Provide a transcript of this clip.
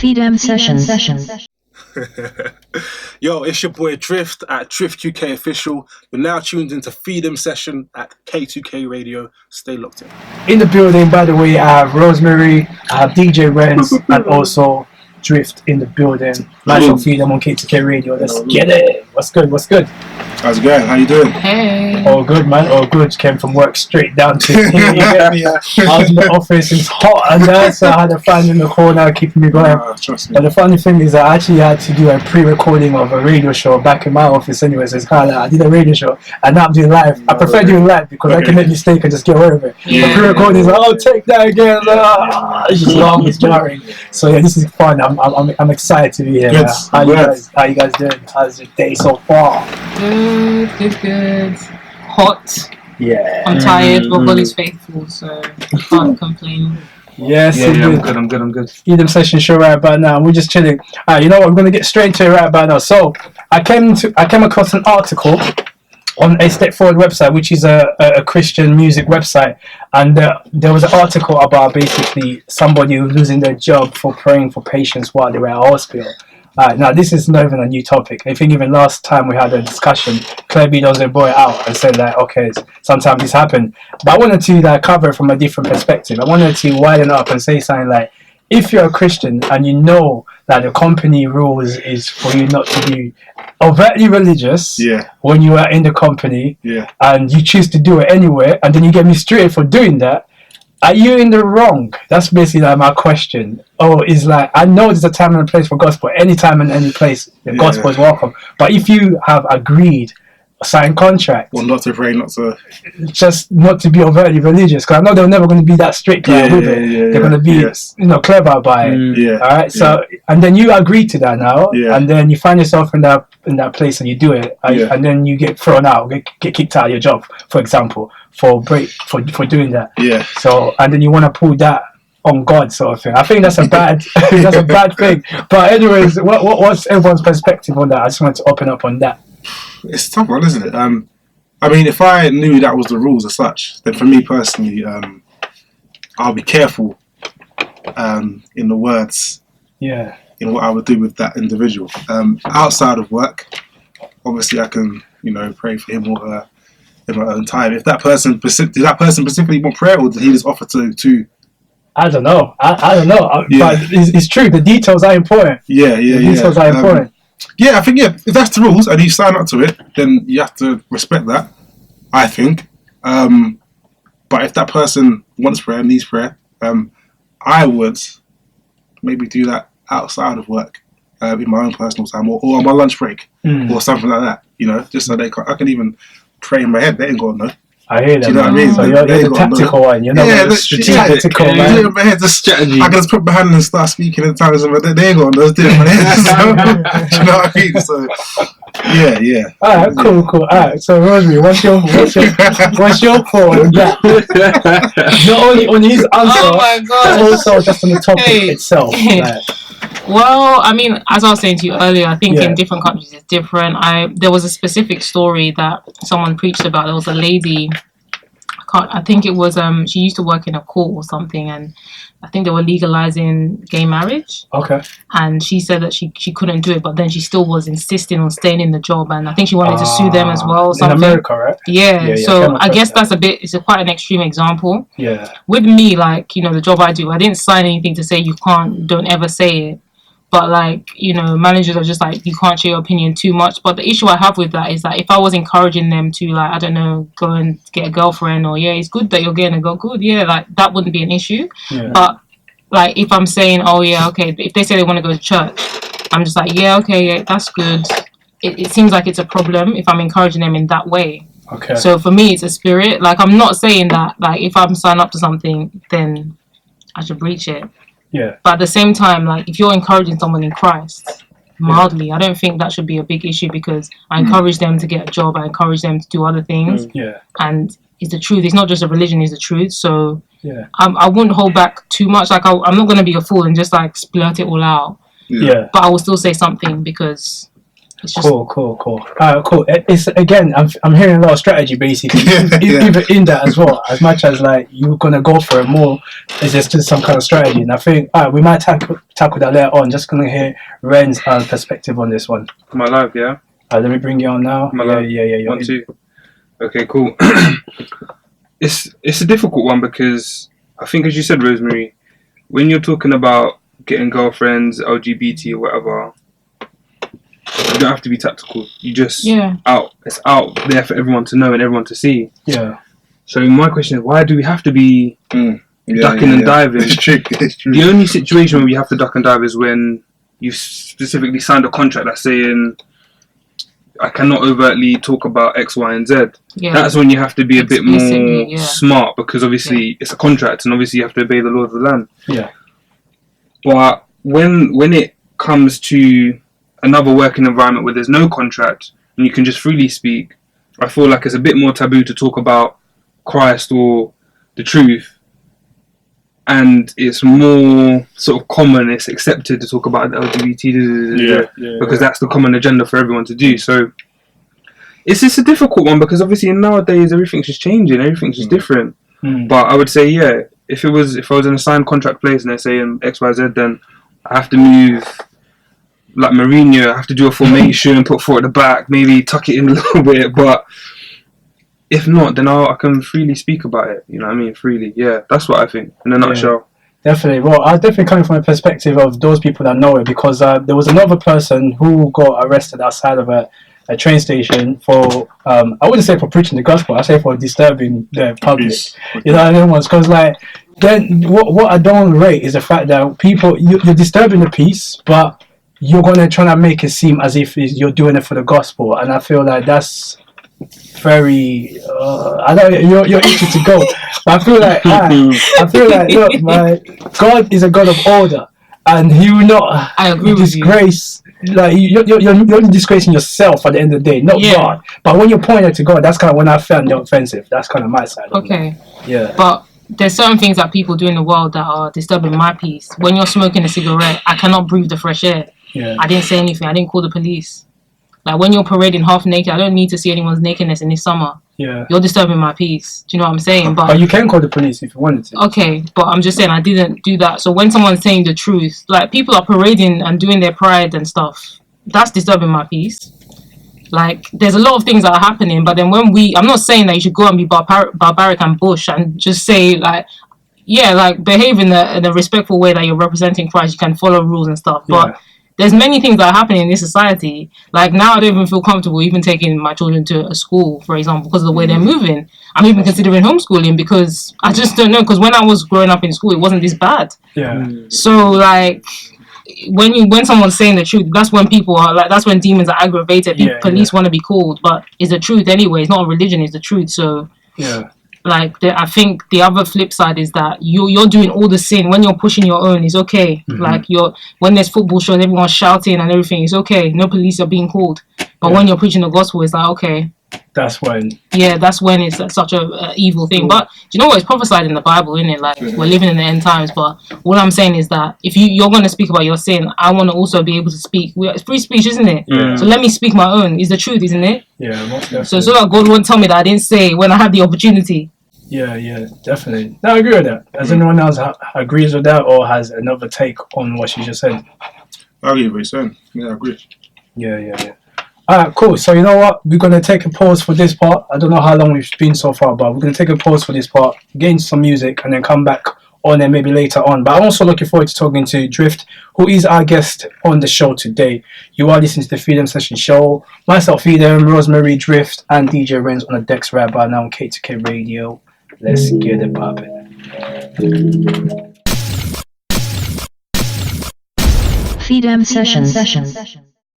Feedem session. Yo, it's your boy Drift at Drift UK Official. You're now tuned into Feedem session at K2K Radio. Stay locked in. In the building, by the way, I have Rosemary, I have DJ Renz, and also Drift in the building. Live on Feedem on K2K Radio. Let's get it. What's good? How's it going? How you doing? Hey. All good, man. All good. Came from work straight down to here. You get me? I was in the office. It's hot and that, so I had a fan in the corner keeping me going. Trust me. But the funny thing is, I actually had to do a pre-recording of a radio show back in my office. Anyways, it's kind of like I did a radio show and now I'm doing live. I prefer doing live because I can make mistakes and just get away with it. Yeah. The pre-recording is like, oh, take that again. It's just long, it's jarring. So yeah, this is fun. I'm excited to be here. Good. How you guys doing? How's your day so far? Good. Hot. Yeah. I'm tired, but God is faithful, so I can't complain. Yes, I'm good. Feedem session show right about now. We're just chilling. You know what? We're gonna get straight into it right about now. So I came across an article on a Step Forward website, which is a Christian music website, and there was an article about basically somebody losing their job for praying for patients while they were at hospital. Now this is not even a new topic. I think even last time we had a discussion, Claire B does brought it out and said that okay, sometimes this happens. But I wanted to cover it from a different perspective. I wanted to widen up and say something like, if you're a Christian and you know that the company rules is for you not to be overtly religious when you are in the company, and you choose to do it anyway, and then you get mistreated for doing that, are you in the wrong? That's basically my question. Is I know there's a time and a place for gospel. Any time and any place, the gospel is welcome. But if you have agreed, signed contract, Well, not to pray, just not to be overtly religious, because I know they're never going to be that strict with it. They're going to be, clever about it. All right. So, and then you agree to that now, and then you find yourself in that place and you do it, and then you get thrown out, get kicked out of your job, for example, for doing that. Yeah. So, and then you want to pull that on God, sort of thing. I think that's a bad thing. But anyways, what's everyone's perspective on that? I just wanted to open up on that. It's a tough one, isn't it? I mean, if I knew that was the rules as such, then for me personally, I'll be careful in the words, in what I would do with that individual. Outside of work, obviously I can, pray for him or her in my own time. If that person specifically want prayer, or did he just offer to? I don't know. I don't know. But it's true. The details are important. The details are important. Yeah, I think if that's the rules and you sign up to it, then you have to respect that, I think. But if that person wants prayer, needs prayer, I would maybe do that outside of work, in my own personal time, or on my lunch break, or something like that. Just so I can even pray in my head. They ain't gonna know. I hear that. Do you know what I mean? So you're the tactical one. You're not the strategical man. In my head, strategy. I can just put my hand and start speaking in tongues, and they ain't gonna know. Do you know what I mean? So, yeah. All right, cool. All right. So, Rosemary, what's your thought on that? Not only on his answer, but also just on the topic itself. Well, I mean, as I was saying to you earlier, I think in different countries it's different. There was a specific story that someone preached about. There was a lady, I think it was, she used to work in a court or something, and I think they were legalizing gay marriage. Okay. And she said that she couldn't do it, but then she still was insisting on staying in the job, and I think she wanted to sue them as well. Or something. In America, right? Yeah. So I guess that's it's quite an extreme example. Yeah. With me, the job I do, I didn't sign anything to say don't ever say it. But managers are just you can't share your opinion too much. But the issue I have with that is that if I was encouraging them to I don't know, go and get a girlfriend, or it's good that you're getting a girl, good, that wouldn't be an issue. Yeah. But if I'm saying, if they say they want to go to church, I'm just that's good. It seems like it's a problem if I'm encouraging them in that way. Okay. So for me, it's a spirit. I'm not saying that if I'm signed up to something, then I should breach it. Yeah. But at the same time, if you're encouraging someone in Christ mildly, I don't think that should be a big issue, because I encourage them to get a job, I encourage them to do other things. And it's the truth. It's not just a religion, it's the truth. So I wouldn't hold back too much. I'm not going to be a fool and just splurt it all out. Yeah. But I will still say something, because It's just Cool. Cool. It's again, I'm hearing a lot of strategy basically, even in that as well. As much as like you're gonna go for it more, it's just some kind of strategy. And I think we might tackle that later on. Just gonna hear Ren's perspective on this one. Am I live? Yeah. Let me bring you on now. Yeah. 1, 2. Okay, cool. It's a difficult one because I think, as you said, Rosemary, when you're talking about getting girlfriends, LGBT or whatever, you don't have to be tactical. You just it's out there for everyone to know and everyone to see. Yeah. So my question is, why do we have to be ducking and diving? It's true. The only situation where we have to duck and dive is when you specifically signed a contract that's saying I cannot overtly talk about X, Y, and Z. Yeah. That's when you have to be a bit more smart, because obviously it's a contract and obviously you have to obey the law of the land. Yeah. But when it comes to another working environment where there's no contract and you can just freely speak, I feel like it's a bit more taboo to talk about Christ or the truth, and it's more sort of common, it's accepted to talk about the LGBT because that's the common agenda for everyone to do. So it's just a difficult one, because obviously nowadays everything's just changing, everything's just different. But I would say, if I was in a signed contract place and they're saying XYZ, then I have to move like Mourinho, I have to do a formation, put foot at the back, maybe tuck it in a little bit, but if not, then I can freely speak about it. You know what I mean? Freely. Yeah, that's what I think in a nutshell. Definitely. Well, I'm definitely coming from a perspective of those people that know it, because there was another person who got arrested outside of a train station for, I wouldn't say for preaching the gospel, I say for disturbing the public. You know what I mean? Because like, then what I don't rate is the fact that people, you're disturbing the peace, but you're going to try to make it seem as if you're doing it for the gospel. And I feel like that's very I know you're itching to go, but I feel like look, God is a God of order, and He will not disgrace. Like you're only disgracing yourself at the end of the day, not God. But when you're pointing to God, that's kind of when I found it offensive. That's kind of my side. Okay. Yeah. But there's certain things that people do in the world that are disturbing my peace. When you're smoking a cigarette, I cannot breathe the fresh air. Yeah. I didn't say anything. I didn't call the police. Like when you're parading half naked, I don't need to see anyone's nakedness in this summer. Yeah. You're disturbing my peace. Do you know what I'm saying? But you can call the police if you wanted to. Okay, but I'm just saying I didn't do that. So when someone's saying the truth, like people are parading and doing their pride and stuff, that's disturbing my peace. Like there's a lot of things that are happening, but then I'm not saying that you should go and be barbaric and bush and just say like, like behave in a respectful way that you're representing Christ. You can follow rules and stuff, but there's many things that are happening in this society. Like now I don't even feel comfortable even taking my children to a school, for example, because of the way they're moving. I'm even considering homeschooling because I just don't know, because when I was growing up in school, it wasn't this bad. Yeah. So like when someone's saying the truth, that's when people are like, that's when demons are aggravated. Police want to be called, but it's the truth anyway. It's not a religion, it's the truth. So like I think the other flip side is that you're doing all the sin. When you're pushing your own, it's okay. Like when there's football shows, everyone's shouting and everything, it's okay. No police are being called. But when you're preaching the gospel, it's like, okay, that's when it's such a evil thing. But do you know what? It's prophesied in the Bible, isn't it? Like we're living in the end times. But what I'm saying is that if you're going to speak about your sin, I want to also be able to speak. It's free speech, isn't it? So let me speak my own. It's the truth, isn't it? So that God won't tell me that I didn't say when I had the opportunity. Yeah, definitely. No, I agree with that. Does anyone else agrees with that or has another take on what she just said? I agree with what you're saying. Yeah, I agree. Yeah. Alright, cool. So you know what? We're going to take a pause for this part. I don't know how long we've been so far, but we're going to take a pause for this part, get into some music, and then come back on and maybe later on. But I'm also looking forward to talking to Drift, who is our guest on the show today. You are listening to the Freedom Session Show. Myself, Freedom, Rosemary, Drift, and DJ Renz on the decks right by now on K2K Radio. Let's get it poppin'. Freedom Session.